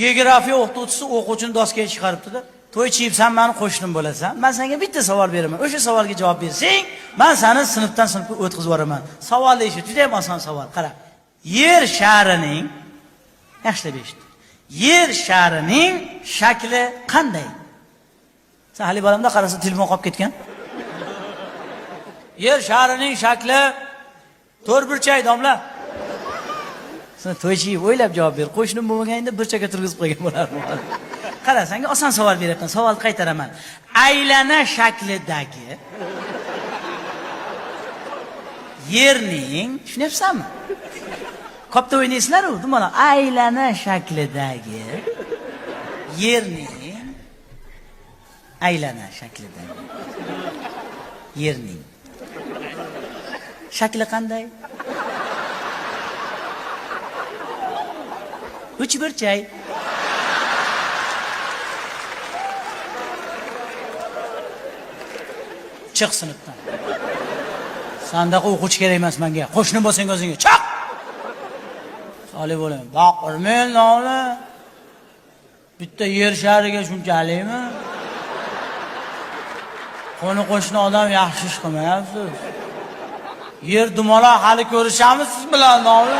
Geografiya o'qituvchisi o'quvchini doskaga chiqaribdi-da. To'y chiyibsan, meni qo'shnim bo'lasan. Men senga bitta savol beraman. O'sha savolga javob bersang, men seni sinfdan sinfga o'tkazib yuboraman. Savol eshit, juda ham oson savol. Qara. Yer sharining yaxshilab eshit. Yer sharining shakli qanday? Sen hali bolamda qarasa telefon qolib ketgan. Yer sharining shakli to'rtburchak domla. Sen to'ychi o'ylab javob ber. Qo'shnim bo'lmaganingda burchakka turg'izib qo'ygan bo'lardim. Qara, senga oson savol beryapman. Savol qaytaraman. Aylana shaklidagi yerning, tushunyapsanmi? Qopda o'ynaysizlar-ku, mana aylana shaklidagi yerning yerning shakli qanday? Uchburchak. Chiq sinfdan. Sandaqa o'quvchi kerak emas menga. Qo'shnim bo'lsang o'zingga. Chiq. Solih bo'laman. Baqirmen nola. Bitta yer shariga shunchalikmi? Qo'ni-qo'shni odam yaxshi ish qilmayapsiz. Yer dumaloq hali ko'rishamiz siz bilan nola.